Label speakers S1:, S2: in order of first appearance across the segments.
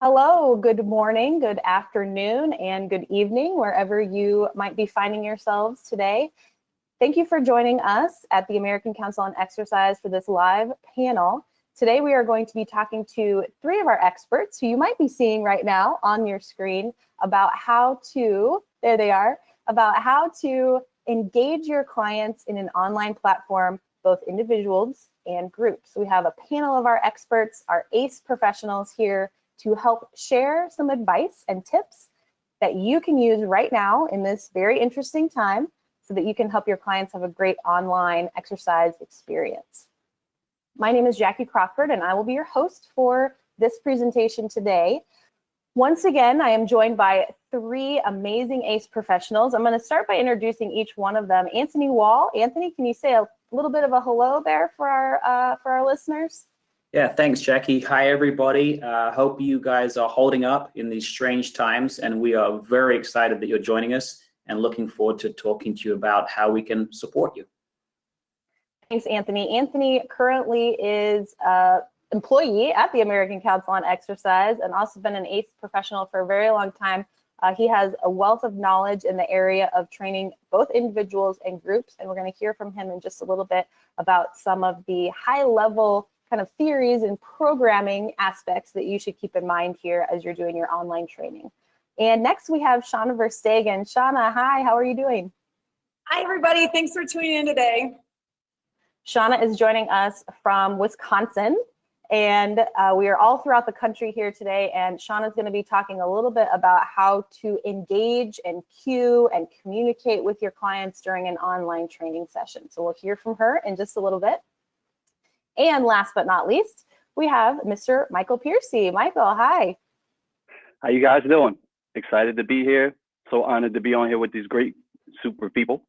S1: Hello, good morning, good afternoon, and good evening, wherever you might be finding yourselves today. Thank you for joining us at the American Council on Exercise for this live panel. Today, we are going to be talking to three of our experts who you might be seeing right now on your screen about how to, there they are, about how to engage your clients in an online platform, both individuals and groups. We have a panel of our experts, our ACE professionals here to help share some advice and tips that you can use right now in this very interesting time so that you can help your clients have a great online exercise experience. My name is Jackie Crawford, and I will be your host for this presentation today. Once again, I am joined by three amazing ACE professionals. I'm going to start by introducing each one of them. Anthony Wall. Anthony, can you say a little bit of a hello there for our listeners?
S2: Yeah, thanks, Jackie. Hi, everybody. Hope you guys are holding up in these strange times, and we are very excited that you're joining us and looking forward to talking to you about how we can support you.
S1: Thanks, Anthony. Anthony currently is an employee at the American Council on Exercise and also been an ACE professional for a very long time. He has a wealth of knowledge in the area of training both individuals and groups, and we're going to hear from him in just a little bit about some of the high-level kind of theories and programming aspects that you should keep in mind here as you're doing your online training. And next we have Shauna Verstegen. Shauna, hi, how are you doing?
S3: Hi, everybody. Thanks for tuning in today.
S1: Shauna is joining us from Wisconsin, and we are all throughout the country here today, and Shauna is going to be talking a little bit about how to engage and cue and communicate with your clients during an online training session. So we'll hear from her in just a little bit. And last but not least, we have Mr. Michael Piercy. Michael, hi.
S4: How you guys doing? Excited to be here. So honored to be on here with these great, super people.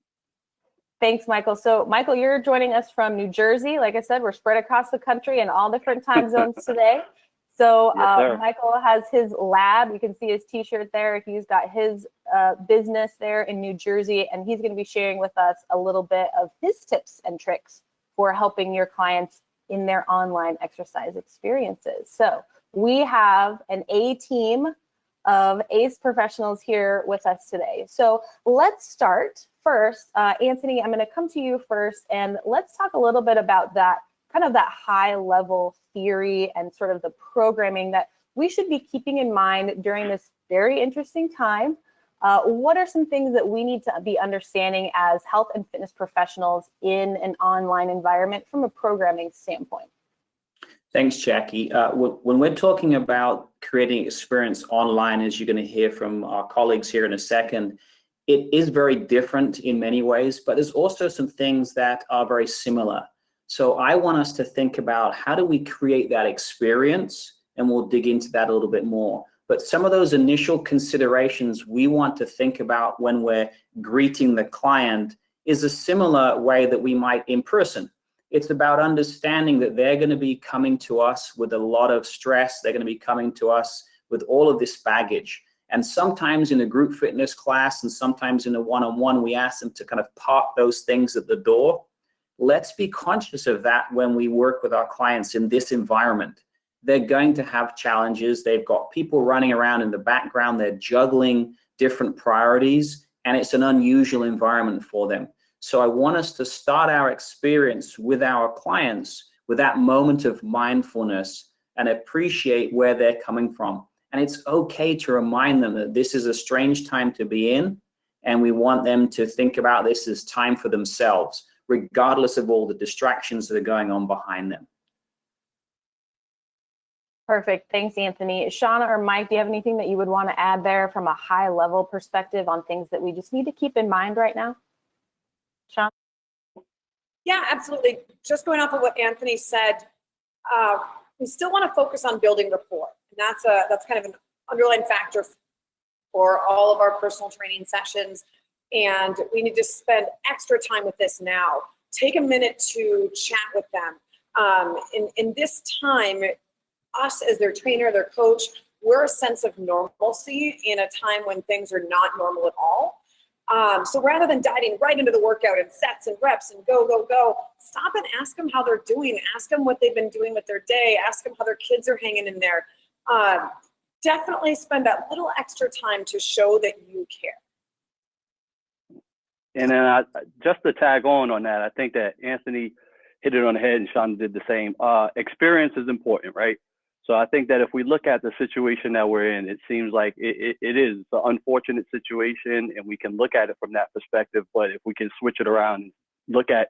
S1: Thanks, Michael. So, Michael, you're joining us from New Jersey. Like I said, we're spread across the country in all different time zones today. So,
S4: Yes,
S1: Michael has his lab. You can see his T-shirt there. He's got his business there in New Jersey, and he's going to be sharing with us a little bit of his tips and tricks for helping your clients in their online exercise experiences. So we have an A team of ACE professionals here with us today. So let's start first. Anthony, I'm going to come to you first, and let's talk a little bit about that kind of that high level theory and sort of the programming that we should be keeping in mind during this very interesting time. What are some things that we need to be understanding as health and fitness professionals in an online environment from a programming standpoint?
S2: Thanks, Jackie. When we're talking about creating experience online, as you're going to hear from our colleagues here in a second, it is very different in many ways, but there's also some things that are very similar. So I want us to think about how do we create that experience, and we'll dig into that a little bit more. But some of those initial considerations we want to think about when we're greeting the client is a similar way that we might in person. It's about understanding that they're going to be coming to us with a lot of stress. They're going to be coming to us with all of this baggage. And sometimes in a group fitness class and sometimes in a one-on-one, we ask them to kind of park those things at the door. Let's be conscious of that when we work with our clients in this environment. They're going to have challenges. They've got people running around in the background. They're juggling different priorities, and it's an unusual environment for them. So I want us to start our experience with our clients with that moment of mindfulness and appreciate where they're coming from. And it's okay to remind them that this is a strange time to be in, and we want them to think about this as time for themselves, regardless of all the distractions that are going on behind them.
S1: Perfect. Thanks, Anthony. Shauna or Mike, do you have anything that you would want to add there from a high level perspective on things that we just need to keep in mind right now? Shauna?
S3: Yeah, absolutely. Just going off of what Anthony said, we still want to focus on building rapport. And that's kind of an underlying factor for all of our personal training sessions. And we need to spend extra time with this now. Take a minute to chat with them. In this time, us as their trainer, their coach, we're a sense of normalcy in a time when things are not normal at all. So rather than diving right into the workout and sets and reps and go, stop and ask them how they're doing. Ask them what they've been doing with their day. Ask them how their kids are hanging in there. definitely spend that little extra time to show that you care.
S4: And then just to tag on that, I think that Anthony hit it on the head and Sean did the same. Experience is important, right? So I think that if we look at the situation that we're in, it seems like it is an unfortunate situation, and we can look at it from that perspective. But if we can switch it around and look at,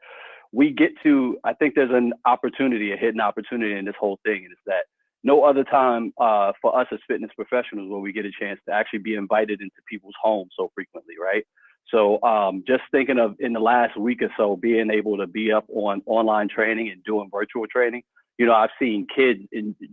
S4: I think there's an opportunity, a hidden opportunity in this whole thing, and it's that no other time for us as fitness professionals will we get a chance to actually be invited into people's homes so frequently, right? So just thinking of in the last week or so, being able to be up on online training and doing virtual training, I've seen kids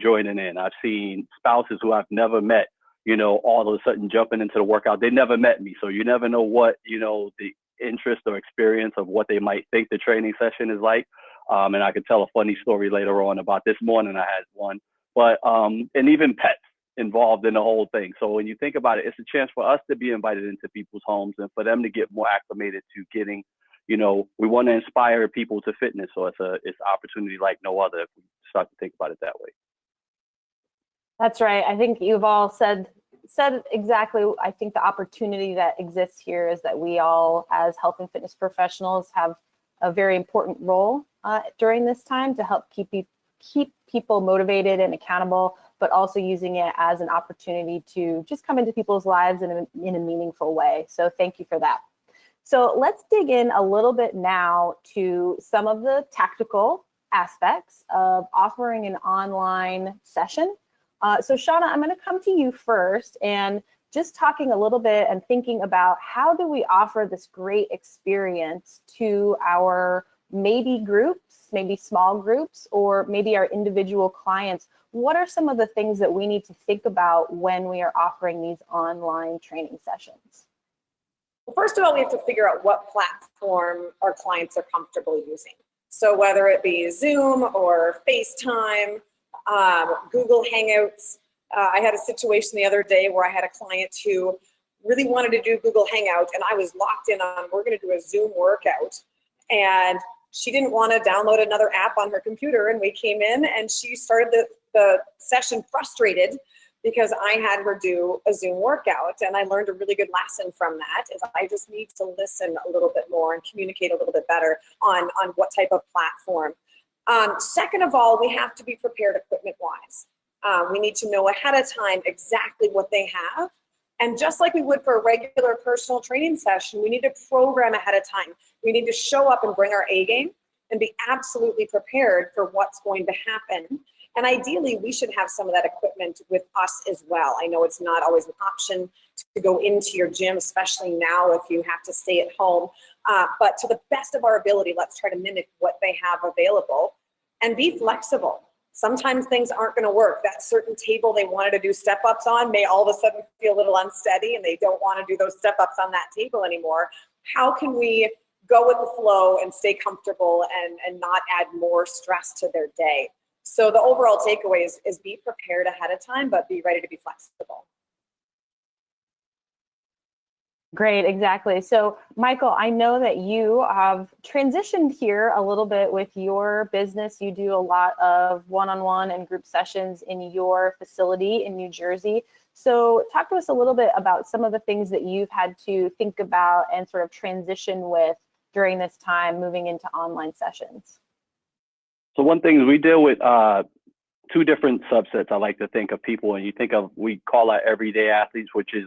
S4: joining in. I've seen spouses who I've never met, all of a sudden jumping into the workout. They never met me. So you never know what, the interest or experience of what they might think the training session is like. And I could tell a funny story later on about this morning. I had one, but, and even pets involved in the whole thing. So when you think about it, it's a chance for us to be invited into people's homes and for them to get more acclimated to getting, we want to inspire people to fitness. So it's an opportunity like no other if we start to think about it that way.
S1: That's right. I think you've all said exactly. I think the opportunity that exists here is that we all, as health and fitness professionals, have a very important role during this time to help keep people motivated and accountable, but also using it as an opportunity to just come into people's lives in a meaningful way. So thank you for that. So let's dig in a little bit now to some of the tactical aspects of offering an online session. So Shauna, I'm going to come to you first and just talking a little bit and thinking about how do we offer this great experience to our maybe groups, maybe small groups, or maybe our individual clients. What are some of the things that we need to think about when we are offering these online training sessions?
S3: Well, first of all, we have to figure out what platform our clients are comfortable using. So whether it be Zoom or FaceTime, Google Hangouts. I had a situation the other day where I had a client who really wanted to do Google Hangout, and I was locked in on, we're going to do a Zoom workout. And she didn't want to download another app on her computer, and we came in and she started the session frustrated because I had her do a Zoom workout, and I learned a really good lesson from that is I just need to listen a little bit more and communicate a little bit better on what type of platform. Second of all, we have to be prepared equipment-wise. We need to know ahead of time exactly what they have. And just like we would for a regular personal training session, we need to program ahead of time. We need to show up and bring our A game and be absolutely prepared for what's going to happen. And ideally, we should have some of that equipment with us as well. I know it's not always an option to go into your gym, especially now if you have to stay at home. But to the best of our ability, let's try to mimic what they have available and be flexible. Sometimes things aren't going to work. That certain table they wanted to do step-ups on may all of a sudden feel a little unsteady and they don't want to do those step-ups on that table anymore. How can we go with the flow and stay comfortable and not add more stress to their day? So the overall takeaway is be prepared ahead of time, but be ready to be flexible.
S1: Great, exactly. So Michael, I know that you have transitioned here a little bit with your business. You do a lot of one-on-one and group sessions in your facility in New Jersey. So talk to us a little bit about some of the things that you've had to think about and sort of transition with during this time moving into online sessions.
S4: So one thing is we deal with two different subsets. I like to think of people, and you think of, we call our everyday athletes, which is,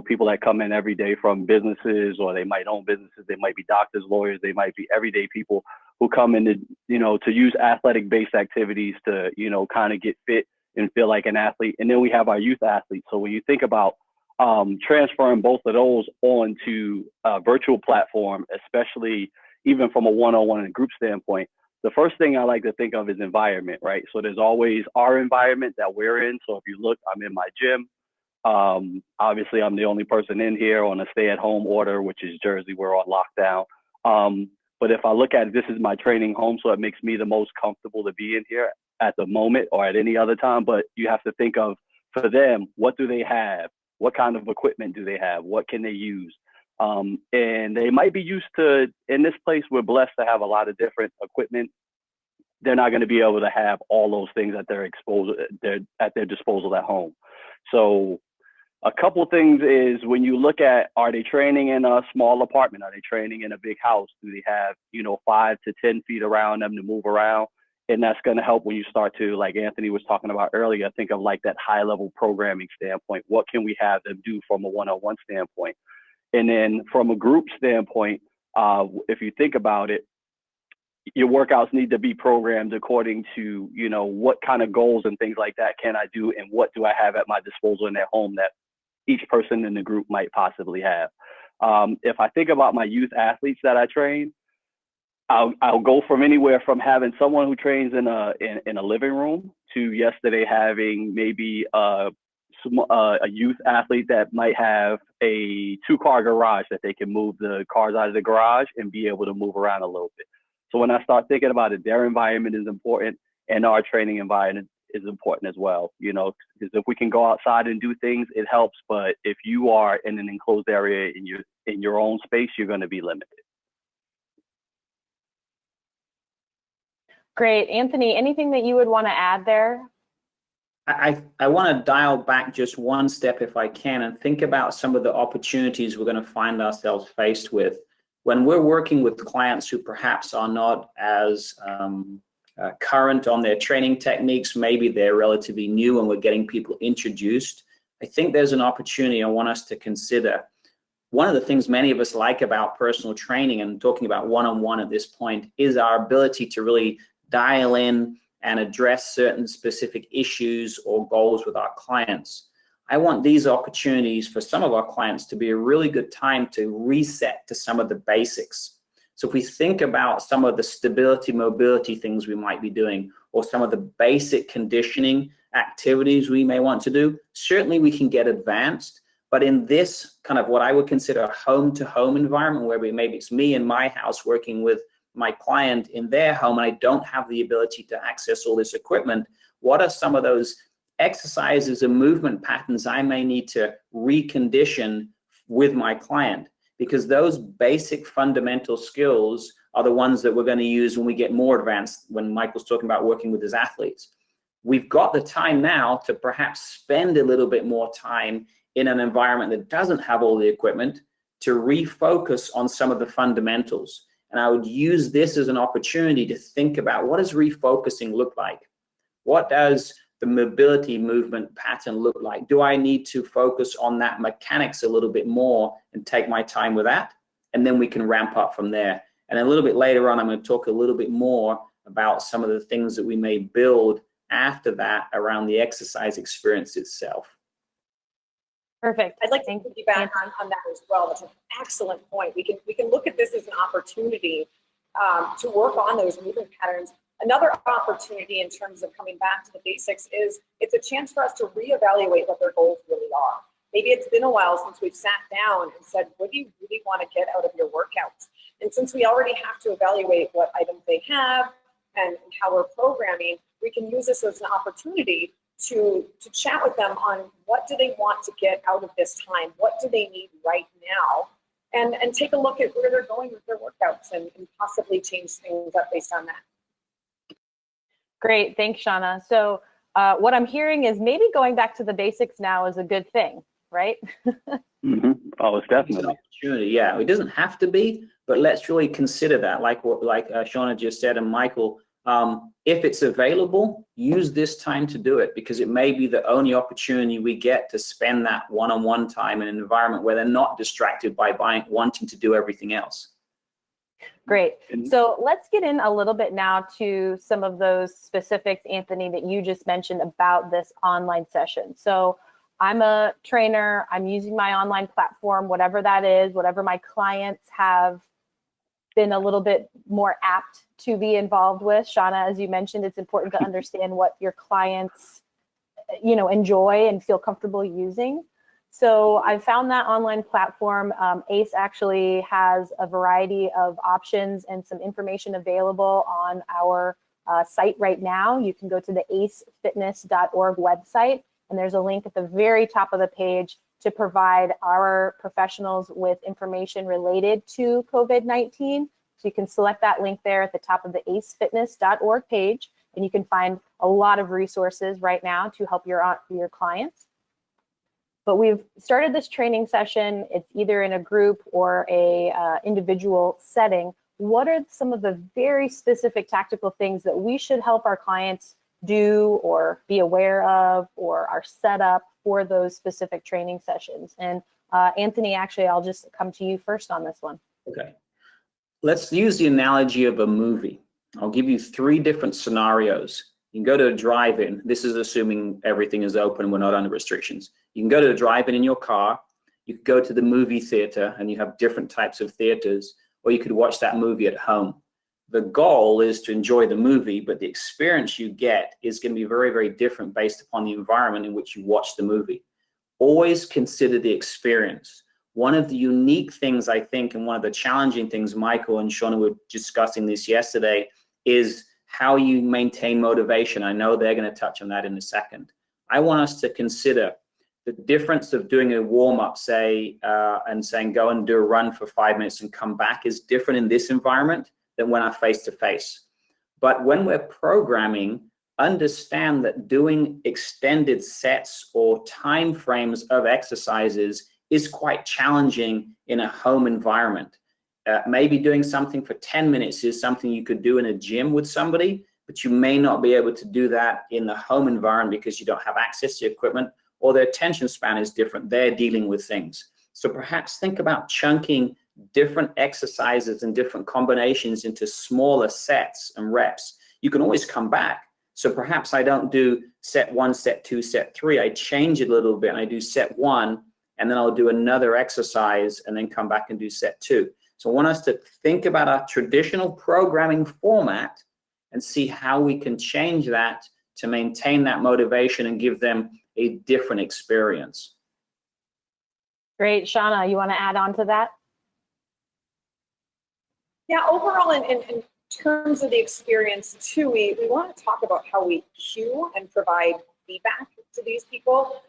S4: people that come in every day from businesses, or they might own businesses. They might be doctors, lawyers. They might be everyday people who come in to use athletic-based activities to, kind of get fit and feel like an athlete. And then we have our youth athletes. So when you think about transferring both of those onto a virtual platform, especially even from a one-on-one and group standpoint, the first thing I like to think of is environment, right? So there's always our environment that we're in. So if you look, I'm in my gym. Obviously, I'm the only person in here on a stay-at-home order, which is Jersey. We're on lockdown. But if I look at it, this is my training home, so it makes me the most comfortable to be in here at the moment or at any other time. But you have to think of, for them, what do they have? What kind of equipment do they have? What can they use? And they might be used to, in this place, we're blessed to have a lot of different equipment they're not going to be able to have all those things at their disposal at home. So a couple of things is, when you look at, are they training in a small apartment? Are they training in a big house? Do they have, 5 to 10 feet around them to move around? And that's going to help when you start to, like Anthony was talking about earlier, think of like that high level programming standpoint. What can we have them do from a one-on-one standpoint? And then from a group standpoint, if you think about it, your workouts need to be programmed according to, what kind of goals and things like that can I do, and what do I have at my disposal in their home that each person in the group might possibly have. If I think about my youth athletes that I train, I'll go from anywhere from having someone who trains in a living room to yesterday having maybe a youth athlete that might have a 2-car garage that they can move the cars out of the garage and be able to move around a little bit. So when I start thinking about it, their environment is important, and our training environment is important as well. Because if we can go outside and do things, it helps. But if you are in an enclosed area in your own space, you're going to be limited.
S1: Great. Anthony, anything that you would want to add there?
S2: I want to dial back just one step, if I can, and think about some of the opportunities we're going to find ourselves faced with when we're working with clients who perhaps are not as current on their training techniques. Maybe they're relatively new and we're getting people introduced. I think there's an opportunity I want us to consider. One of the things many of us like about personal training, and talking about one-on-one at this point, is our ability to really dial in and address certain specific issues or goals with our clients. I want these opportunities for some of our clients to be a really good time to reset to some of the basics. So if we think about some of the stability, mobility things we might be doing, or some of the basic conditioning activities we may want to do, certainly we can get advanced. But in this kind of what I would consider a home-to-home environment, where maybe it's me in my house working with my client in their home, and I don't have the ability to access all this equipment, what are some of those exercises and movement patterns I may need to recondition with my client? Because those basic fundamental skills are the ones that we're going to use when we get more advanced, when Michael's talking about working with his athletes. We've got the time now to perhaps spend a little bit more time in an environment that doesn't have all the equipment to refocus on some of the fundamentals. And I would use this as an opportunity to think about, what does refocusing look like? What does the mobility movement pattern look like? Do I need to focus on that mechanics a little bit more and take my time with that? And then we can ramp up from there. And a little bit later on, I'm going to talk a little bit more about some of the things that we may build after that around the exercise experience itself.
S1: Perfect.
S3: I'd like to piggyback on that as well. That's an excellent point. We can look at this as an opportunity to work on those movement patterns. Another opportunity in terms of coming back to the basics is it's a chance for us to reevaluate what their goals really are. Maybe it's been a while since we've sat down and said, what do you really want to get out of your workouts? And since we already have to evaluate what items they have and how we're programming, we can use this as an opportunity to chat with them on what do they want to get out of this time? What do they need right now? And take a look at where they're going with their workouts and possibly change things up based on that.
S1: Great, thanks, Shauna. So what I'm hearing is maybe going back to the basics now is a good thing, right?
S4: Mm-hmm. Oh, it's definitely
S2: an opportunity. Yeah, it doesn't have to be, but let's really consider that. Like Shauna just said, and Michael, if it's available, use this time to do it, because it may be the only opportunity we get to spend that one-on-one time in an environment where they're not distracted by wanting to do everything else.
S1: Great. So let's get in a little bit now to some of those specifics, Anthony, that you just mentioned about this online session. So I'm a trainer, I'm using my online platform, whatever that is, whatever my clients have been a little bit more apt to be involved with. Shauna, as you mentioned, it's important to understand what your clients, enjoy and feel comfortable using. So I found that online platform. ACE actually has a variety of options and some information available on our site right now. You can go to the acefitness.org website, and there's a link at the very top of the page to provide our professionals with information related to COVID-19. So you can select that link there at the top of the acefitness.org page, and you can find a lot of resources right now to help your clients. But we've started this training session. It's either in a group or a individual setting. What are some of the very specific tactical things that we should help our clients do or be aware of, or are set up for those specific training sessions? And Anthony, actually, I'll just come to you first on this one.
S2: Okay. Let's use the analogy of a movie. I'll give you 3 different scenarios. You can go to a drive-in. This is assuming everything is open and we're not under restrictions. You can go to a drive-in in your car. You could go to the movie theater, and you have different types of theaters, or you could watch that movie at home. The goal is to enjoy the movie, but the experience you get is going to be very, very different based upon the environment in which you watch the movie. Always consider the experience. One of the unique things, I think, and one of the challenging things, Michael and Shauna were discussing this yesterday, is how you maintain motivation. I know they're going to touch on that in a second. I want us to consider the difference of doing a warm-up, say, and saying go and do a run for 5 minutes and come back is different in this environment than when I'm face-to-face. But when we're programming, understand that doing extended sets or time frames of exercises is quite challenging in a home environment. Maybe doing something for 10 minutes is something you could do in a gym with somebody, but you may not be able to do that in the home environment because you don't have access to equipment, or their attention span is different. They're dealing with things. So perhaps think about chunking different exercises and different combinations into smaller sets and reps. You can always come back. So perhaps I don't do set 1, set 2, set 3. I change it a little bit and I do set 1, and then I'll do another exercise and then come back and do set 2. So I want us to think about our traditional programming format and see how we can change that to maintain that motivation and give them a different experience.
S1: Great. Shauna, you want to add on to that?
S3: Yeah, overall, in terms of the experience too, we want to talk about how we cue and provide feedback to these people.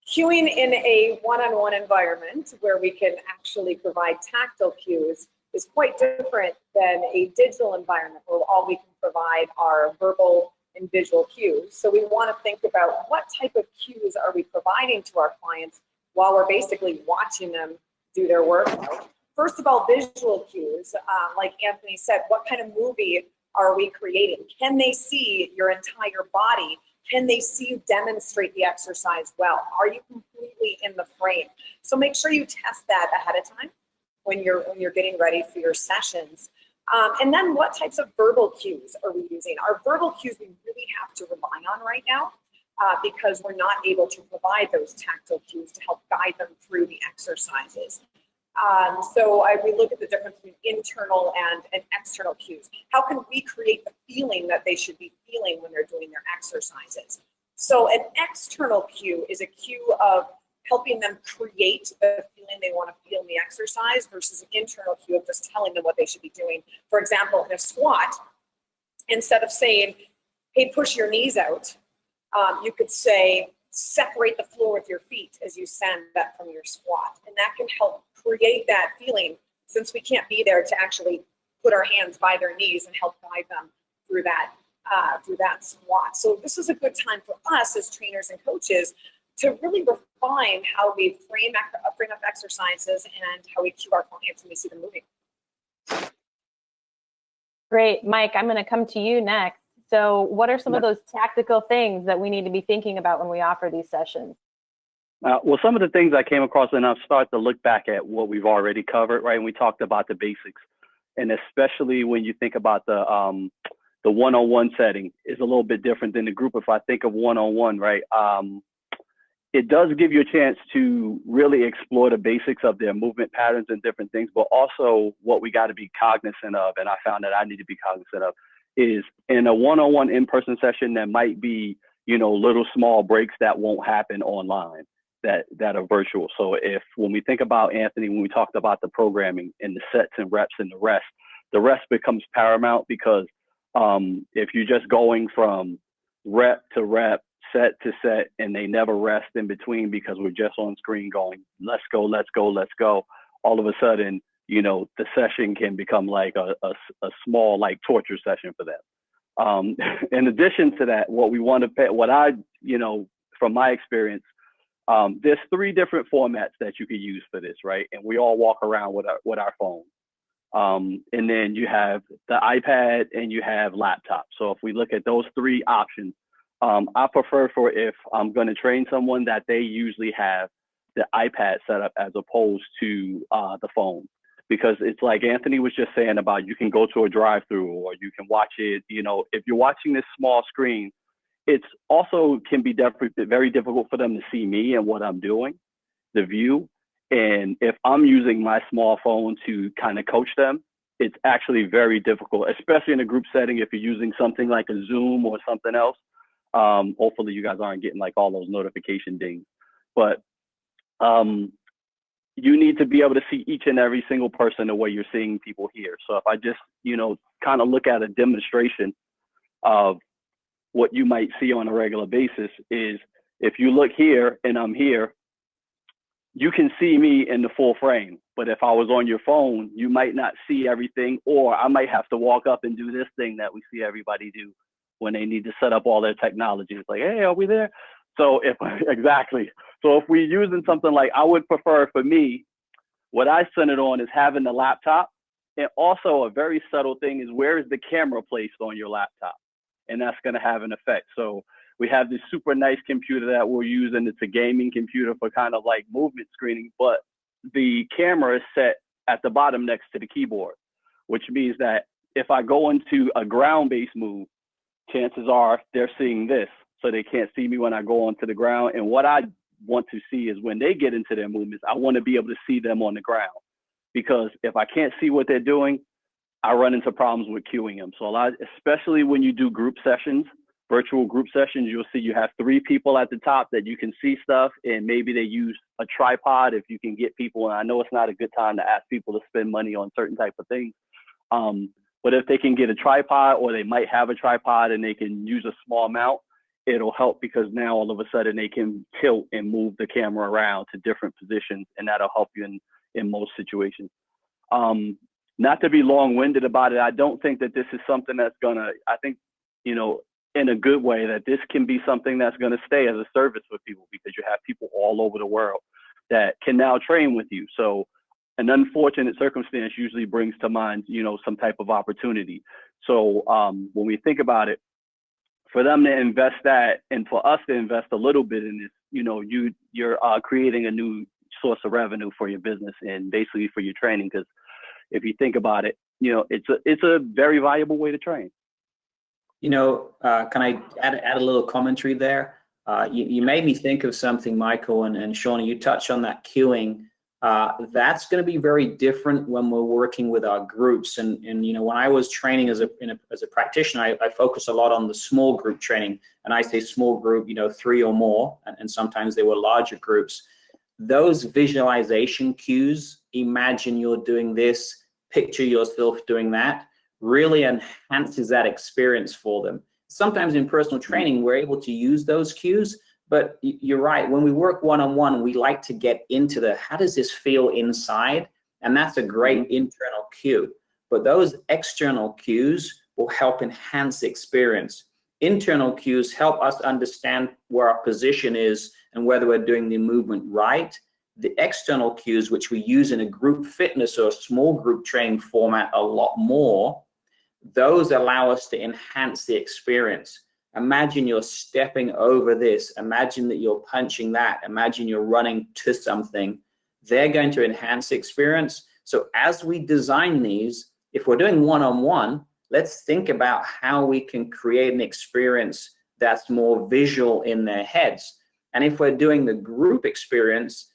S3: Cueing in a one-on-one environment where we can actually provide tactile cues is quite different than a digital environment where all we can provide are verbal and visual cues. So we want to think about what type of cues are we providing to our clients while we're basically watching them do their workout. First of all, visual cues, like Anthony said, what kind of movie are we creating? Can they see your entire body? Can they see you demonstrate the exercise well? Are you completely in the frame? So make sure you test that ahead of time when you're getting ready for your sessions. And then what types of verbal cues are we using? Our verbal cues we really have to rely on right now because we're not able to provide those tactile cues to help guide them through the exercises. We look at the difference between internal and external cues. How can we create the feeling that they should be feeling when they're doing their exercises? So an external cue is a cue of helping them create the feeling they want to feel in the exercise versus an internal cue of just telling them what they should be doing. For example, in a squat, instead of saying, hey, push your knees out, you could say, separate the floor with your feet as you stand up from your squat. And that can help create that feeling, since we can't be there to actually put our hands by their knees and help guide them through that squat. So this is a good time for us as trainers and coaches to really refine how we frame up exercises and how we cue our clients when we see them moving.
S1: Great. Mike, I'm going to come to you next. So what are some of those tactical things that we need to be thinking about when we offer these sessions?
S4: Well, some of the things I came across, and I've started to look back at what we've already covered, right? And we talked about the basics, and especially when you think about the one-on-one setting is a little bit different than the group. If I think of one-on-one, right, it does give you a chance to really explore the basics of their movement patterns and different things, but also what we got to be cognizant of, and I found that I need to be cognizant of, is in a one-on-one in-person session, there might be, little small breaks that won't happen online that are virtual. So when we think about, Anthony, when we talked about the programming and the sets and reps and the rest becomes paramount, because if you're just going from rep to rep, set to set, and they never rest in between because we're just on screen going, let's go, let's go, let's go. All of a sudden, the session can become like a small like torture session for them. In addition to that, what we want to pay, from my experience, there's 3 different formats that you could use for this, right? And we all walk around with our phone. And then you have the iPad and you have laptop. So if we look at those 3 options, I prefer for if I'm going to train someone that they usually have the iPad set up as opposed to the phone, because it's like Anthony was just saying about, you can go to a drive-through or you can watch it. If you're watching this small screen, it's also can be very difficult for them to see me and what I'm doing, the view. And if I'm using my small phone to kind of coach them, it's actually very difficult, especially in a group setting. If you're using something like a Zoom or something else, hopefully you guys aren't getting like all those notification dings, but you need to be able to see each and every single person the way you're seeing people here. So if I just, kind of look at a demonstration of what you might see on a regular basis, is if you look here and I'm here, you can see me in the full frame. But if I was on your phone, you might not see everything, or I might have to walk up and do this thing that we see everybody do when they need to set up all their technology. It's like, hey, are we there? So exactly. So if we're using something like, I would prefer, for me, what I centered on is having the laptop. And also a very subtle thing is, where is the camera placed on your laptop? And that's going to have an effect. So we have this super nice computer that we're using. It's a gaming computer for kind of like movement screening, but the camera is set at the bottom next to the keyboard, which means that if I go into a ground-based move, chances are they're seeing this, so they can't see me when I go onto the ground. And what I want to see is, when they get into their movements, I want to be able to see them on the ground, because if I can't see what they're doing, I run into problems with cueing them. So especially when you do group sessions, virtual group sessions, you'll see you have 3 people at the top that you can see stuff, and maybe they use a tripod if you can get people. And I know it's not a good time to ask people to spend money on certain type of things. But if they can get a tripod, or they might have a tripod and they can use a small mount, it'll help, because now all of a sudden they can tilt and move the camera around to different positions, and that'll help you in most situations. Not to be long-winded about it, I don't think that this is something that's gonna, I think, in a good way, that this can be something that's gonna stay as a service for people, because you have people all over the world that can now train with you. So an unfortunate circumstance usually brings to mind, some type of opportunity. So when we think about it, for them to invest that, and for us to invest a little bit in this, you're creating a new source of revenue for your business, and basically for your training. Because if you think about it, it's a very valuable way to train.
S2: Can I add a little commentary there? You made me think of something, Michael, and Shauna, you touched on that cueing. That's going to be very different when we're working with our groups. And when I was training as a practitioner, I focus a lot on the small group training. And I say small group, 3 or more, and sometimes they were larger groups. Those visualization cues, imagine you're doing this, picture yourself doing that, really enhances that experience for them. Sometimes in personal training, we're able to use those cues, but you're right. When we work one-on-one, we like to get into how does this feel inside? And that's a great internal cue. But those external cues will help enhance the experience. Internal cues help us understand where our position is and whether we're doing the movement right. The external cues, which we use in a group fitness or a small group training format a lot more, those allow us to enhance the experience. Imagine you're stepping over this. Imagine that you're punching that. Imagine you're running to something. They're going to enhance the experience. So as we design these, if we're doing one-on-one, let's think about how we can create an experience that's more visual in their heads. And if we're doing the group experience,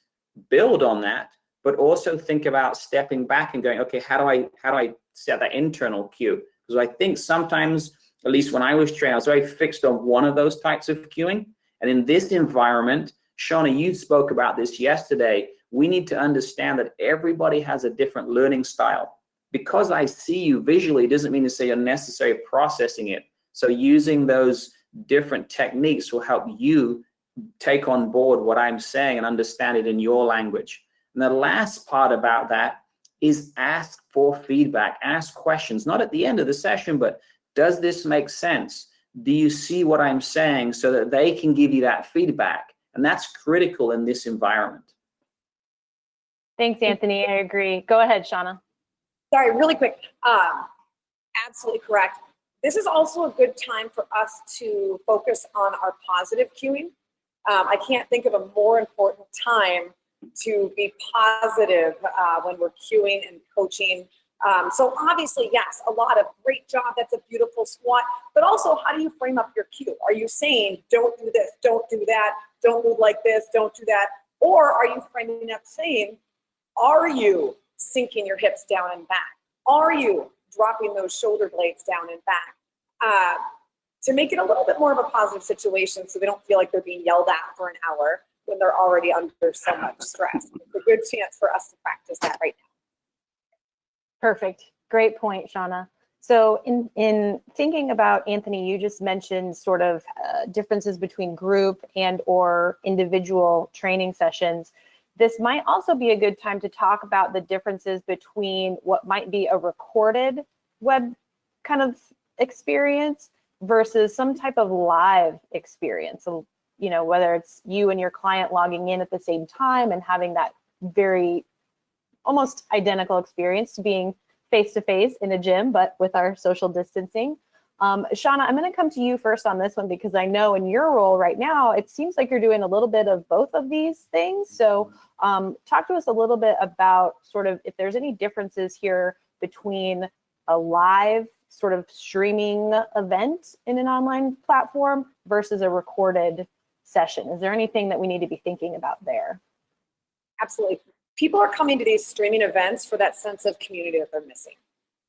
S2: build on that, but also think about stepping back and going, okay, how do I set that internal cue? Because I think sometimes, at least when I was training, I was very fixed on one of those types of cueing. And in this environment, Shauna, you spoke about this yesterday, we need to understand that everybody has a different learning style. Because I see you visually doesn't mean to say you're necessarily processing it. So using those different techniques will help you take on board what I'm saying and understand it in your language. And the last part about that is ask for feedback, ask questions, not at the end of the session, but does this make sense? Do you see what I'm saying, so that they can give you that feedback? And that's critical in this environment.
S1: Thanks, Anthony. I agree. Go ahead, Shauna.
S3: Sorry, really quick. Absolutely correct. This is also a good time for us to focus on our positive cueing. I can't think of a more important time to be positive when we're cueing and coaching. So obviously, yes, a lot of great job. That's a beautiful squat. But also, how do you frame up your cue? Are you saying, don't do this, don't do that, don't move like this, don't do that? Or are you framing up saying, are you sinking your hips down and back? Are you dropping those shoulder blades down and back? To make it a little bit more of a positive situation, so they don't feel like they're being yelled at for an hour when they're already under so much stress. It's a good chance for us to practice that right now.
S1: Perfect. Great point, Shauna. So in thinking about, Anthony, you just mentioned sort of differences between group and or individual training sessions. This might also be a good time to talk about the differences between what might be a recorded web kind of experience versus some type of live experience. So, you know, whether it's you and your client logging in at the same time and having that very almost identical experience to being face-to-face in a gym, but with our social distancing. Shauna, I'm going to come to you first on this one, because I know in your role right now, it seems like you're doing a little bit of both of these things. So talk to us a little bit about sort of if there's any differences here between a live sort of streaming event in an online platform versus a recorded session. Is there anything that we need to be thinking about there?
S3: Absolutely. People are coming to these streaming events for that sense of community that they're missing.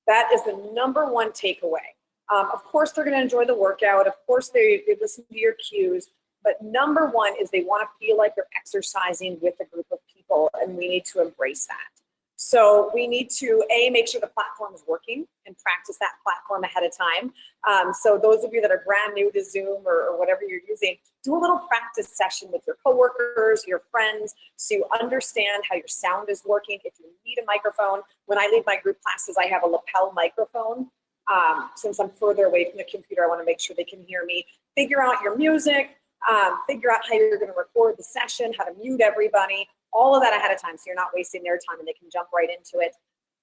S3: That is the #1 takeaway. Of course, they're going to enjoy the workout. Of course, they listen to your cues. But #1 is they want to feel like they're exercising with a group of people, and we need to embrace that. So we need to, make sure the platform is working and practice that platform ahead of time. So those of you that are brand new to Zoom or whatever you're using, do a little practice session with your coworkers, your friends, so you understand how your sound is working. If you need a microphone, when I lead my group classes, I have a lapel microphone. Since I'm further away from the computer, I want to make sure they can hear me. Figure out your music, figure out how you're going to record the session, how to mute everybody, all of that ahead of time, so you're not wasting their time and they can jump right into it.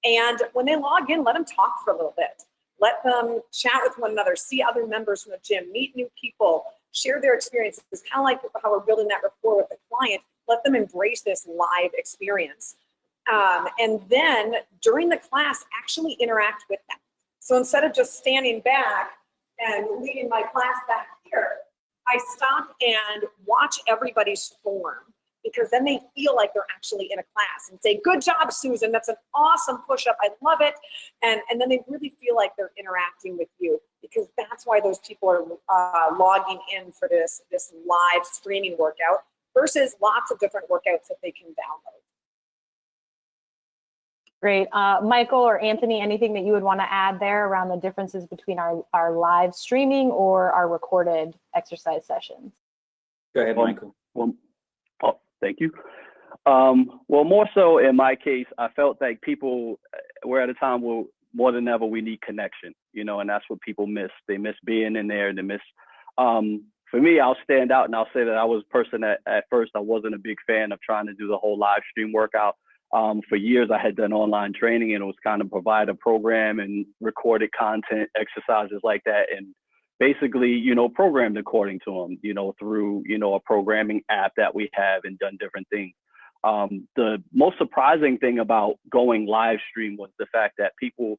S3: And when they log in, let them talk for a little bit. Let them chat with one another, see other members from the gym, meet new people, share their experiences. It's kind of like how we're building that rapport with the client. Let them embrace this live experience. And then during the class, actually interact with them. So instead of just standing back and leading my class back here, I stop and watch everybody's form, because then they feel like they're actually in a class, and say, good job, Susan, that's an awesome push-up, I love it. And then they really feel like they're interacting with you, because that's why those people are logging in for this live streaming workout versus lots of different workouts that they can download.
S1: Great. Michael or Anthony, anything that you would want to add there around the differences between our live streaming or our recorded exercise sessions?
S2: Go ahead, Michael.
S4: Thank you. Well, more so in my case, I felt like people were at a time where more than ever we need connection, you know, and that's what people miss. They miss being in there. They miss, for me, I'll stand out and I'll say that I was a person that at first I wasn't a big fan of trying to do the whole live stream workout. For years, I had done online training, and it was kind of provide a program and recorded content, exercises like that, and basically, you know, programmed according to them, you know, through, you know, a programming app that we have, and done different things. The most surprising thing about going live stream was the fact that people,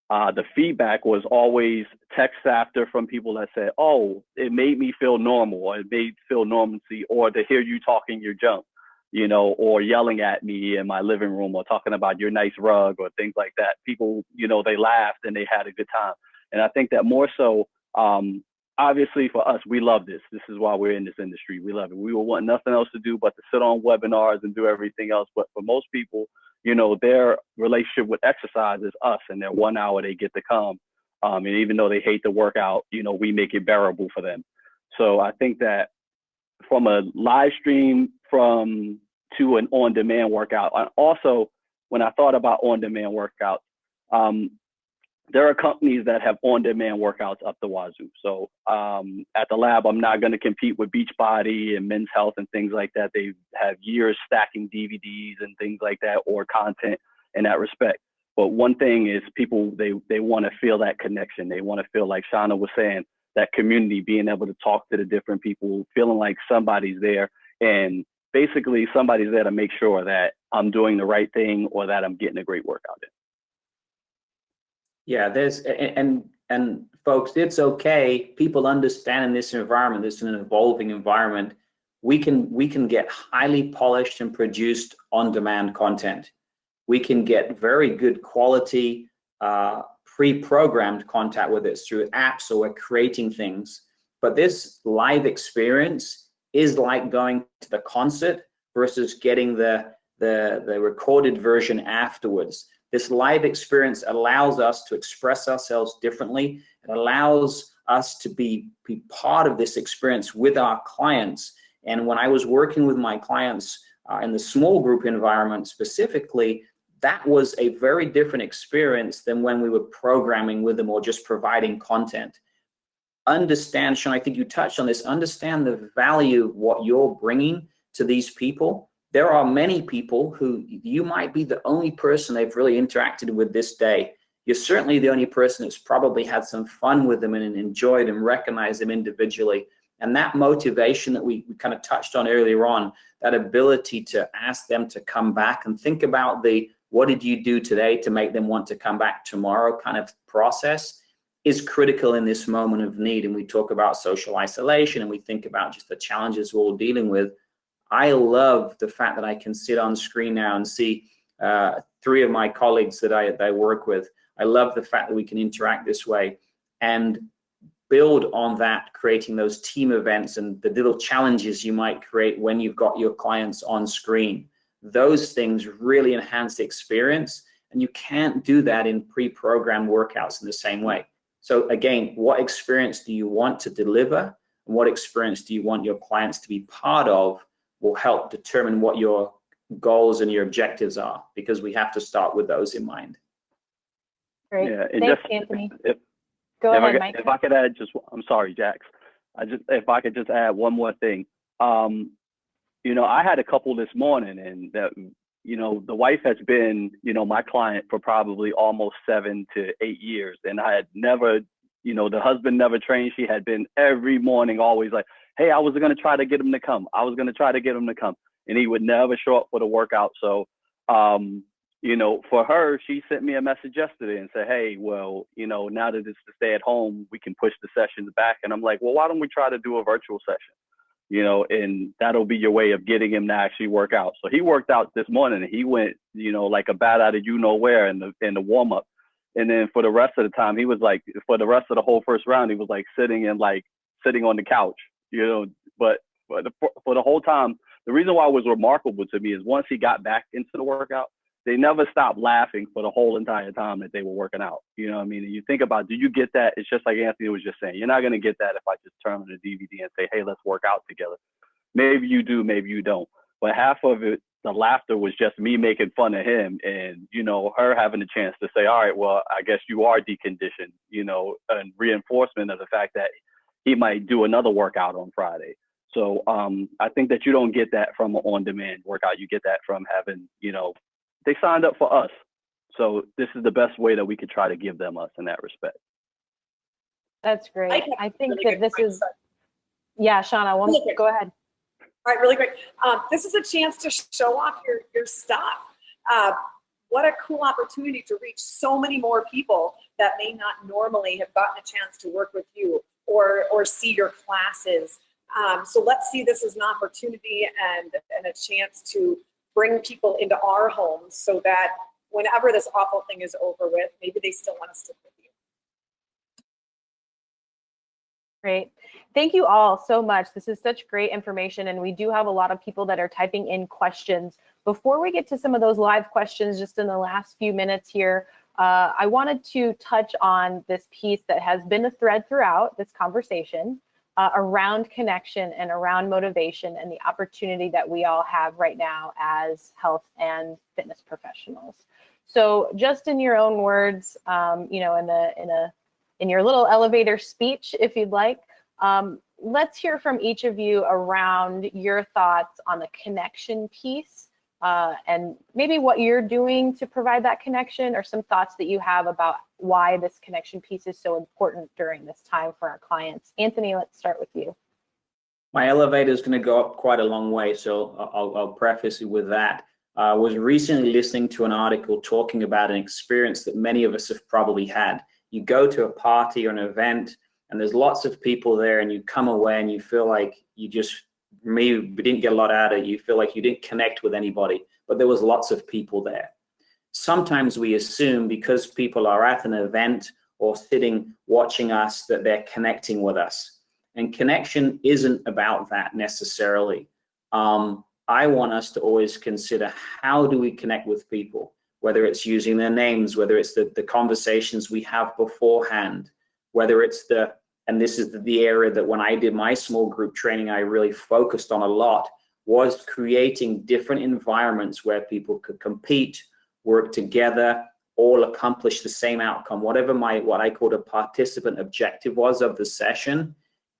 S4: the feedback was always text after from people that said, oh, it made me feel normal, or it made feel normalcy, or to hear you talking your junk, you know, or yelling at me in my living room, or talking about your nice rug, or things like that. People, you know, they laughed and they had a good time. And I think that more so, obviously for us, we love this. This is why we're in this industry. We love it. We will want nothing else to do but to sit on webinars and do everything else. But for most people, you know, their relationship with exercise is us, and their 1 hour they get to come. And even though they hate the workout, you know, we make it bearable for them. So I think that from a live stream to an on-demand workout, and also when I thought about on-demand workouts, there are companies that have on-demand workouts up the wazoo. So at the lab, I'm not going to compete with Beachbody and Men's Health and things like that. They have years stacking DVDs and things like that, or content in that respect. But one thing is people, they want to feel that connection. They want to feel, like Shauna was saying, that community, being able to talk to the different people, feeling like somebody's there, and basically somebody's there to make sure that I'm doing the right thing or that I'm getting a great workout in.
S2: Yeah, and folks, it's okay. People understand in this environment, this is an evolving environment. We can get highly polished and produced on-demand content. We can get very good quality pre-programmed content, whether it's through apps or we're creating things. But this live experience is like going to the concert versus getting the recorded version afterwards. This live experience allows us to express ourselves differently. It allows us to be part of this experience with our clients. And when I was working with my clients in the small group environment specifically, that was a very different experience than when we were programming with them or just providing content. Understand, Sean, I think you touched on this, understand the value of what you're bringing to these people. There are many people who you might be the only person they've really interacted with this day. You're certainly the only person that's probably had some fun with them and enjoyed and recognized them individually. And that motivation that we kind of touched on earlier on, that ability to ask them to come back and think about the what did you do today to make them want to come back tomorrow kind of process is critical in this moment of need. And we talk about social isolation and we think about just the challenges we're all dealing with. I love the fact that I can sit on screen now and see 3 of my colleagues that I work with. I love the fact that we can interact this way and build on that, creating those team events and the little challenges you might create when you've got your clients on screen. Those things really enhance the experience, and you can't do that in pre-programmed workouts in the same way. So again, what experience do you want to deliver, and what experience do you want your clients to be part of will help determine what your goals and your objectives are, because we have to start with those in mind.
S1: Great.
S4: Yeah,
S1: Thanks, Anthony. Go ahead, Mike.
S4: If I could add I'm sorry, Jax. If I could just add one more thing. You know, I had a couple this morning, and that, you know, the wife has been, you know, my client for probably almost 7 to 8 years. And I had never, you know, the husband never trained. She had been every morning always like, hey, I was going to try to get him to come. I was going to try to get him to come. And he would never show up for the workout. So, you know, for her, she sent me a message yesterday and said, hey, well, you know, now that it's to stay at home, we can push the sessions back. And I'm like, well, why don't we try to do a virtual session? You know, and that'll be your way of getting him to actually work out. So he worked out this morning, and he went, you know, like a bat out of you know where in the warm up. And then for the rest of the time, he was like, for the rest of the whole first round, he was like sitting on the couch, you know. But for the whole time, the reason why it was remarkable to me is once he got back into the workout, they never stopped laughing for the whole entire time that they were working out. You know what I mean? And you think about, do you get that? It's just like Anthony was just saying. You're not going to get that if I just turn on the DVD and say, hey, let's work out together. Maybe you do, maybe you don't. But half of it, the laughter was just me making fun of him and, you know, her having a chance to say, all right, well, I guess you are deconditioned, you know, and reinforcement of the fact that he might do another workout on Friday. So I think that you don't get that from an on-demand workout. You get that from having, you know, they signed up for us. So this is the best way that we could try to give them us in that respect.
S1: That's great. I think
S3: really
S1: that this is, yeah, Shauna, go ahead.
S3: All right, really quick. This is a chance to show off your stuff. What a cool opportunity to reach so many more people that may not normally have gotten a chance to work with you or see your classes. So let's see this as an opportunity and a chance to bring people into our homes so that whenever this awful thing is over with, maybe they still want to stick with you.
S1: Great. Thank you all so much. This is such great information, and we do have a lot of people that are typing in questions. Before we get to some of those live questions, just in the last few minutes here, I wanted to touch on this piece that has been a thread throughout this conversation, around connection and around motivation and the opportunity that we all have right now as health and fitness professionals. So just in your own words, you know, in your little elevator speech, if you'd like, let's hear from each of you around your thoughts on the connection piece, and maybe what you're doing to provide that connection, or some thoughts that you have about why this connection piece is so important during this time for our clients. Anthony, let's start with you.
S2: My elevator is going to go up quite a long way, so I'll preface it with that. I was recently listening to an article talking about an experience that many of us have probably had. You go to a party or an event, and there's lots of people there, and you come away and you feel like you just maybe didn't get a lot out of it. You feel like you didn't connect with anybody, but there was lots of people there. Sometimes we assume because people are at an event or sitting watching us that they're connecting with us. And connection isn't about that necessarily. I want us to always consider, how do we connect with people? Whether it's using their names, whether it's the conversations we have beforehand, whether it's and this is the area that when I did my small group training, I really focused on a lot, was creating different environments where people could compete, work together, all accomplish the same outcome. Whatever what I called a participant objective was of the session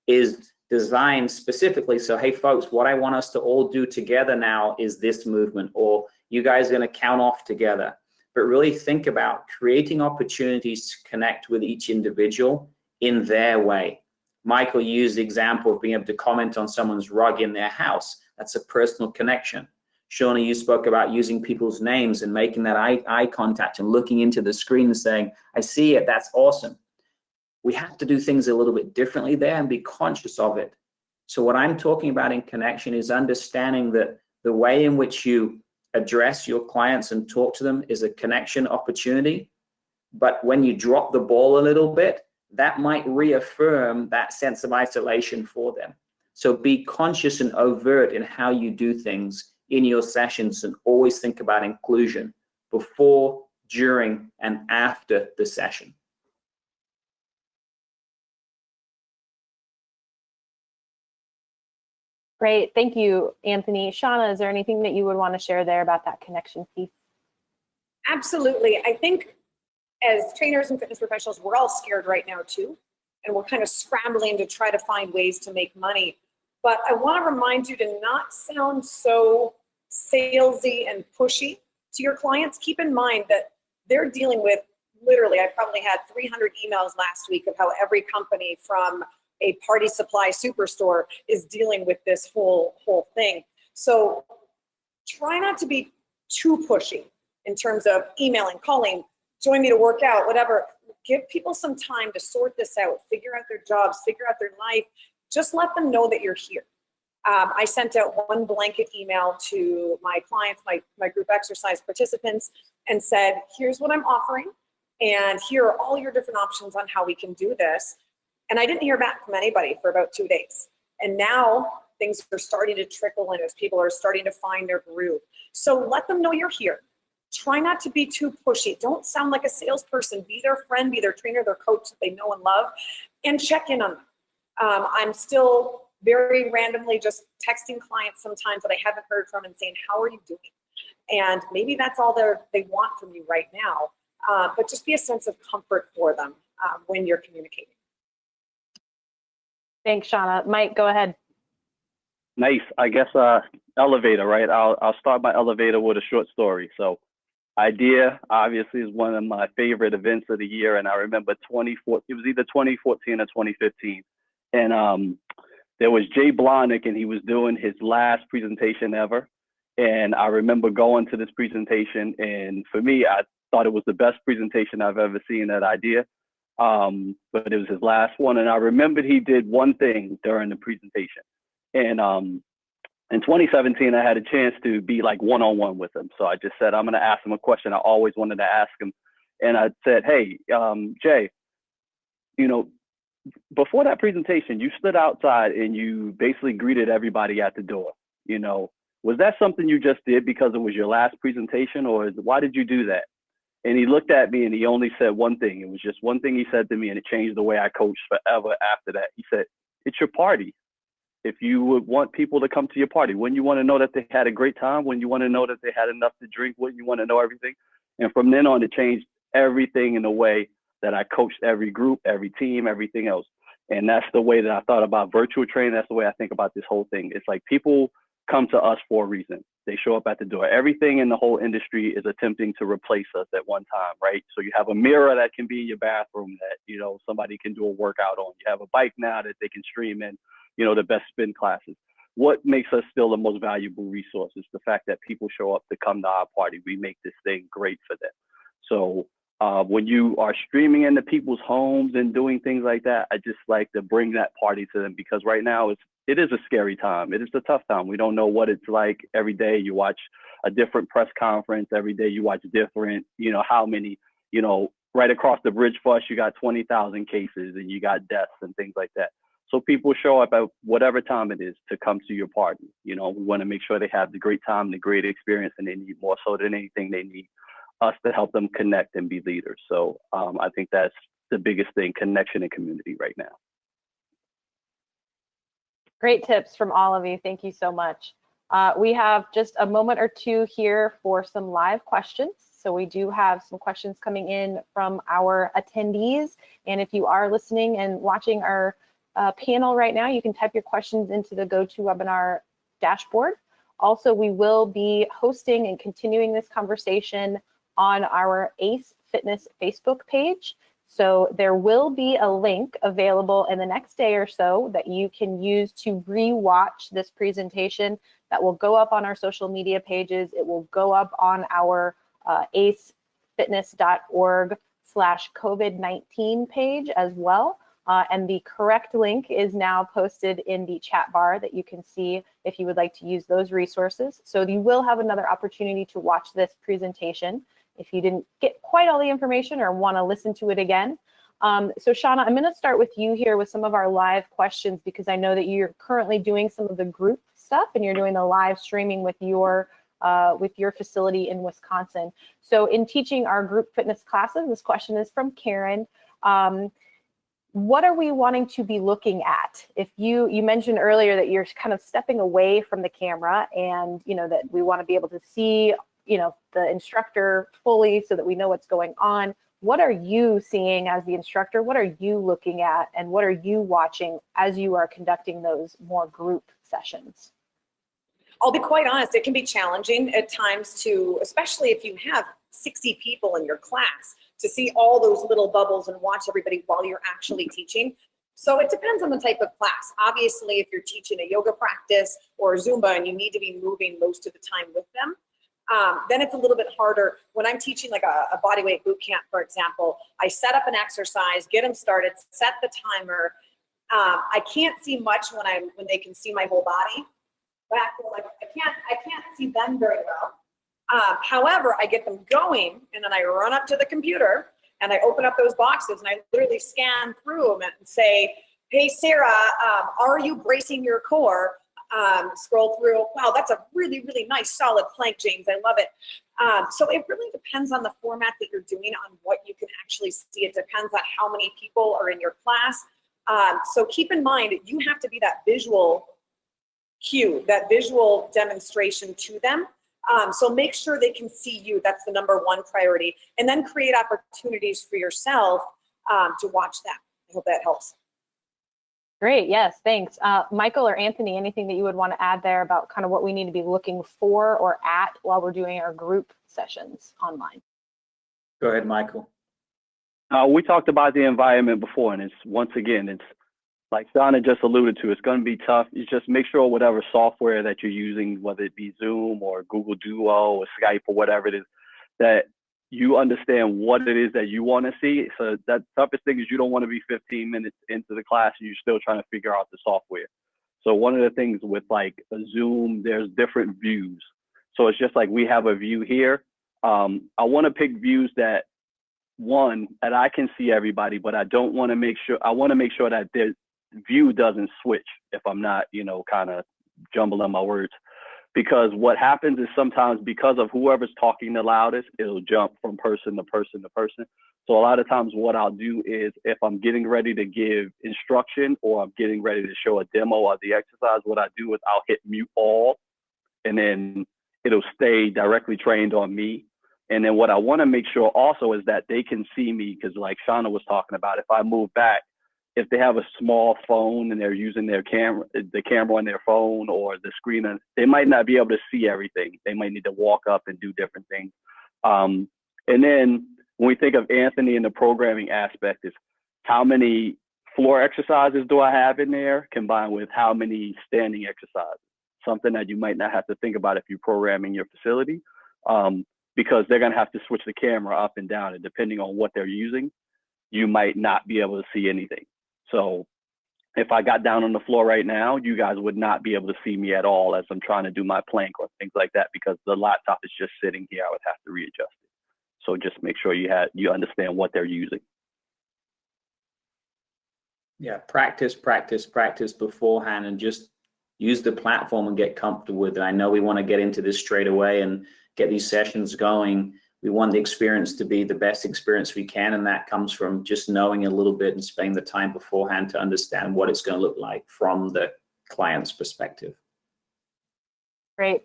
S2: is designed specifically. So, hey folks, what I want us to all do together now is this movement, or you guys are going to count off together. But really think about creating opportunities to connect with each individual in their way. Michael used the example of being able to comment on someone's rug in their house. That's a personal connection. Shauna, you spoke about using people's names and making that eye contact and looking into the screen and saying, I see it, that's awesome. We have to do things a little bit differently there and be conscious of it. So what I'm talking about in connection is understanding that the way in which you address your clients and talk to them is a connection opportunity. But when you drop the ball a little bit, that might reaffirm that sense of isolation for them. So be conscious and overt in how you do things in your sessions, and always think about inclusion before, during, and after the session.
S1: Great, thank you, Anthony. Shauna, is there anything that you would want to share there about that connection piece?
S3: Absolutely. I think as trainers and fitness professionals, we're all scared right now too, and we're kind of scrambling to try to find ways to make money. But I want to remind you to not sound so salesy and pushy to your clients. Keep in mind that they're dealing with, literally, I probably had 300 emails last week of how every company from a party supply superstore is dealing with this whole thing. So try not to be too pushy in terms of emailing, calling, join me to work out, whatever. Give people some time to sort this out, figure out their jobs, figure out their life. Just let them know that you're here. I sent out one blanket email to my clients, my group exercise participants, and said, here's what I'm offering, and here are all your different options on how we can do this. And I didn't hear back from anybody for about 2 days. And now things are starting to trickle in as people are starting to find their groove. So let them know you're here. Try not to be too pushy. Don't sound like a salesperson. Be their friend, be their trainer, their coach that they know and love, and check in on them. I'm still very randomly just texting clients sometimes that I haven't heard from and saying, how are you doing? And maybe that's all they want from you right now. But just be a sense of comfort for them when you're communicating.
S1: Thanks, Shauna. Mike, go ahead.
S4: Nice. I guess elevator, right? I'll start my elevator with a short story. So IDEA obviously is one of my favorite events of the year, and I remember it was either 2014 or 2015, and there was Jay Blahnik, and he was doing his last presentation ever, and I remember going to this presentation, and for me, I thought it was the best presentation I've ever seen at IDEA, but it was his last one, and I remembered he did one thing during the presentation, and in 2017, I had a chance to be like one-on-one with him. So I just said, I'm going to ask him a question I always wanted to ask him. And I said, hey, Jay, you know, before that presentation, you stood outside and you basically greeted everybody at the door. You know, was that something you just did because it was your last presentation, or why did you do that? And he looked at me and he only said one thing. It was just one thing he said to me, and it changed the way I coached forever after that. He said, it's your party. If you would want people to come to your party, wouldn't you want to know that they had a great time? Wouldn't you want to know that they had enough to drink? Wouldn't you want to know everything? And from then on, it changed everything in the way that I coached every group, every team, everything else. And that's the way that I thought about virtual training. That's the way I think about this whole thing. It's like people come to us for a reason. They show up at the door. Everything in the whole industry is attempting to replace us at one time, right? So you have a mirror that can be in your bathroom that, you know, somebody can do a workout on. You have a bike now that they can stream in, you know, the best spin classes. What makes us still the most valuable resource is the fact that people show up to come to our party. We make this thing great for them. So when you are streaming into people's homes and doing things like that, I just like to bring that party to them, because right now it is a scary time. It is a tough time. We don't know what it's like every day. You watch a different press conference every day. You watch different, you know, how many, you know, right across the bridge for us, you got 20,000 cases and you got deaths and things like that. So people show up at whatever time it is to come to your party. You know, we want to make sure they have the great time, the great experience, and they need more so than anything, they need us to help them connect and be leaders. So I think that's the biggest thing, connection and community right now.
S1: Great tips from all of you. Thank you so much. We have just a moment or two here for some live questions. So we do have some questions coming in from our attendees. And if you are listening and watching our panel right now, you can type your questions into the GoToWebinar dashboard. Also, we will be hosting and continuing this conversation on our ACE Fitness Facebook page. So there will be a link available in the next day or so that you can use to re-watch this presentation. That will go up on our social media pages. It will go up on our acefitness.org/COVID-19 page as well. And the correct link is now posted in the chat bar that you can see if you would like to use those resources. So you will have another opportunity to watch this presentation if you didn't get quite all the information or want to listen to it again. So Shauna, I'm going to start with you here with some of our live questions, because I know that you're currently doing some of the group stuff and you're doing the live streaming with your facility in Wisconsin. So in teaching our group fitness classes, this question is from Karen. What are we wanting to be looking at? If you mentioned earlier that you're kind of stepping away from the camera, and you know that we want to be able to see, you know, the instructor fully so that we know what's going on. What are you seeing as the instructor? What are you looking at, and what are you watching as you are conducting those more group sessions?
S3: I'll be quite honest, it can be challenging at times to, especially if you have 60 people in your class, to see all those little bubbles and watch everybody while you're actually teaching. So it depends on the type of class. Obviously, if you're teaching a yoga practice or Zumba and you need to be moving most of the time with them, then it's a little bit harder. When I'm teaching like a bodyweight boot camp, for example, I set up an exercise, get them started, set the timer. I can't see much when they can see my whole body. Like I can't see them very well. However, I get them going, and then I run up to the computer and I open up those boxes and I literally scan through them and say, "Hey, Sarah, are you bracing your core?" Scroll through. Wow, that's a really, really nice solid plank, James. I love it. So it really depends on the format that you're doing, on what you can actually see. It depends on how many people are in your class. So keep in mind, you have to be that visual cue, that visual demonstration to them. So make sure they can see you. That's the #1 priority. And then create opportunities for yourself to watch them. I hope that helps.
S1: Great, yes, thanks. Michael or Anthony, anything that you would want to add there about kind of what we need to be looking for or at while we're doing our group sessions online?
S2: Go ahead, Michael.
S4: We talked about the environment before, and it's, once again, it's like Shauna just alluded to, it's going to be tough. You just make sure whatever software that you're using, whether it be Zoom or Google Duo or Skype or whatever it is, that you understand what it is that you want to see. So that toughest thing is you don't want to be 15 minutes into the class and you're still trying to figure out the software. So one of the things with like a Zoom, there's different views. So it's just like we have a view here. I want to pick views that, one, that I can see everybody, but I don't want to make sure, I want to make sure that the view doesn't switch if I'm not, you know, kind of jumbling my words. because what happens is sometimes because of whoever's talking the loudest, it'll jump from person to person to person. So a lot of times what I'll do is if I'm getting ready to give instruction or I'm getting ready to show a demo of the exercise, what I do is I'll hit mute all, and then it'll stay directly trained on me. And then what I want to make sure also is that they can see me, because like Shauna was talking about, if I move back, if they have a small phone and they're using their camera, the camera on their phone or the screen, they might not be able to see everything. They might need to walk up and do different things. And then when we think of Anthony and the programming aspect, is how many floor exercises do I have in there combined with how many standing exercises? Something that you might not have to think about if you're programming your facility, because they're going to have to switch the camera up and down, and depending on what they're using, you might not be able to see anything. So if I got down on the floor right now, you guys would not be able to see me at all as I'm trying to do my plank or things like that, because the laptop is just sitting here. I would have to readjust it. So just make sure you understand what they're using.
S2: Yeah, practice beforehand, and just use the platform and get comfortable with it. I know we want to get into this straight away and get these sessions going. We want the experience to be the best experience we can, and that comes from just knowing a little bit and spending the time beforehand to understand what it's going to look like from the client's perspective.
S1: Great.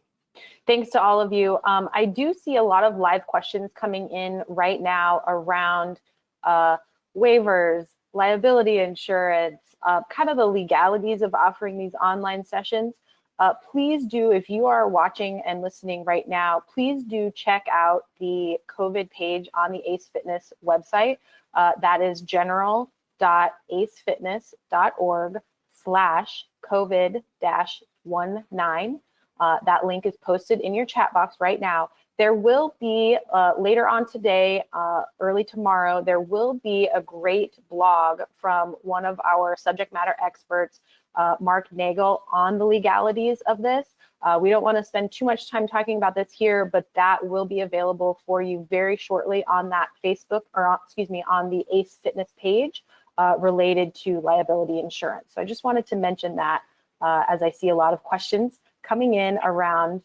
S1: Thanks to all of you. I do see a lot of live questions coming in right now around waivers, liability insurance, kind of the legalities of offering these online sessions. Please do, if you are watching and listening right now, please do check out the COVID page on the Ace Fitness website. That is general.acefitness.org/COVID-19. That link is posted in your chat box right now. There will be, later on today, early tomorrow, there will be a great blog from one of our subject matter experts, Mark Nagel, on the legalities of this. We don't want to spend too much time talking about this here, but that will be available for you very shortly on that Facebook, or excuse me, on the Ace Fitness page related to liability insurance. So I just wanted to mention that as I see a lot of questions coming in around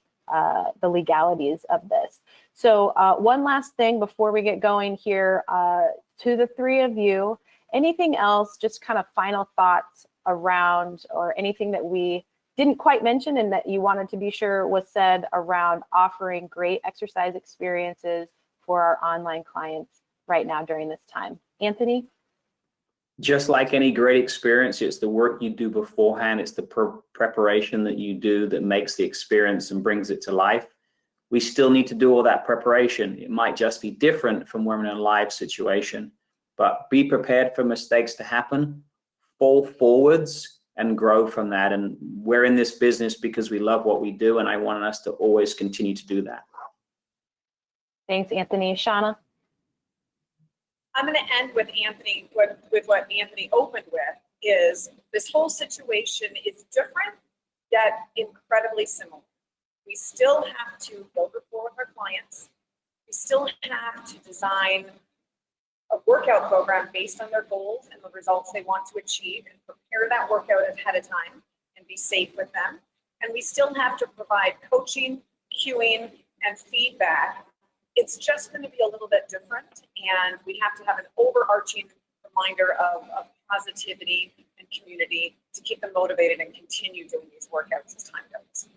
S1: the legalities of this. So one last thing before we get going here, to the three of you, anything else, just kind of final thoughts around, or anything that we didn't quite mention and that you wanted to be sure was said around offering great exercise experiences for our online clients right now during this time? Anthony?
S2: Just like any great experience, it's the work you do beforehand, it's the preparation that you do that makes the experience and brings it to life. We still need to do all that preparation. It might just be different from when we're in a live situation, but be prepared for mistakes to happen, fall forwards, and grow from that. And we're in this business because we love what we do, and I want us to always continue to do that.
S1: Thanks, Anthony. Shauna?
S3: I'm going to end with Anthony, with what Anthony opened with, is this whole situation is different, yet incredibly similar. We still have to build rapport with our clients. We still have to design a workout program based on their goals and the results they want to achieve, and prepare that workout ahead of time and be safe with them. And we still have to provide coaching, cueing, and feedback. It's just going to be a little bit different, and we have to have an overarching reminder of positivity and community to keep them motivated and continue doing these workouts as time goes.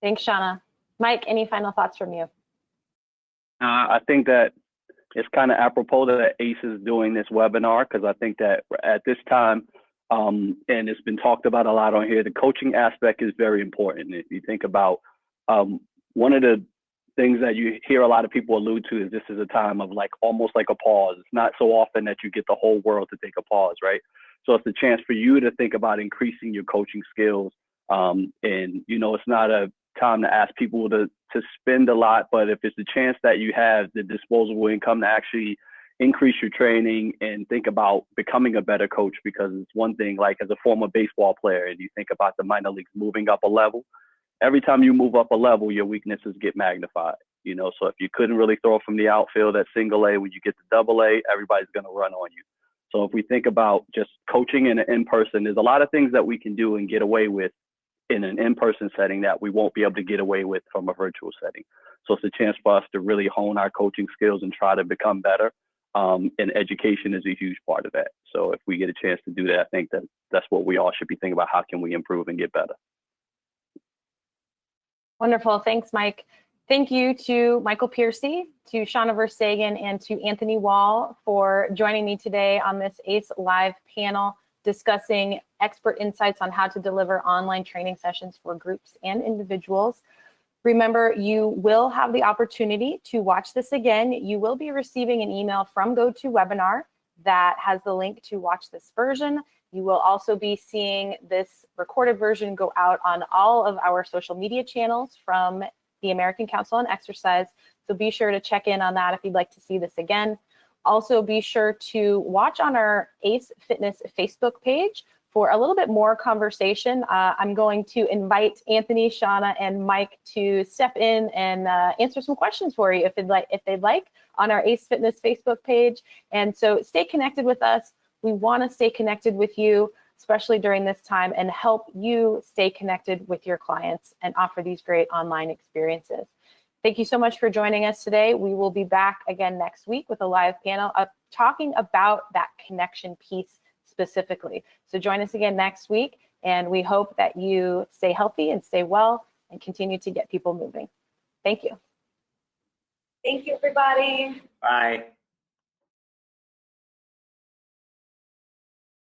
S1: Thanks, Shauna. Mike, any final thoughts from you?
S4: I think that it's kind of apropos that ACE is doing this webinar, because I think that at this time, and it's been talked about a lot on here, the coaching aspect is very important. If you think about one of the things that you hear a lot of people allude to is this is a time of almost like a pause. It's not so often that you get the whole world to take a pause, right? So it's a chance for you to think about increasing your coaching skills. And, it's not a time to ask people to spend a lot, but if it's a chance that you have the disposable income to actually increase your training and think about becoming a better coach, because it's one thing, like as a former baseball player, and you think about the minor leagues moving up a level, every time you move up a level, your weaknesses get magnified, so if you couldn't really throw from the outfield at single A, when you get to double A, everybody's going to run on you. So if we think about just coaching in person, there's a lot of things that we can do and get away with in an in-person setting that we won't be able to get away with from a virtual setting. So it's a chance for us to really hone our coaching skills and try to become better. And education is a huge part of that. So if we get a chance to do that, I think that that's what we all should be thinking about. How can we improve and get better?
S1: Wonderful. Thanks, Mike. Thank you to Michael Piercy, to Shauna Verstegen, and to Anthony Wall for joining me today on this ACE Live panel discussing expert insights on how to deliver online training sessions for groups and individuals. Remember, you will have the opportunity to watch this again. You will be receiving an email from GoToWebinar that has the link to watch this version. You will also be seeing this recorded version go out on all of our social media channels from the American Council on Exercise. So be sure to check in on that if you'd like to see this again. Also be sure to watch on our ACE Fitness Facebook page for a little bit more conversation. I'm going to invite Anthony, Shauna, and Mike to step in and answer some questions for you if they'd like on our ACE Fitness Facebook page. And so stay connected with us. We want to stay connected with you, especially during this time, and help you stay connected with your clients and offer these great online experiences. Thank you so much for joining us today. We will be back again next week with a live panel talking about that connection piece specifically. So join us again next week, and we hope that you stay healthy and stay well and continue to get people moving. Thank you.
S3: Thank you, everybody.
S2: Bye.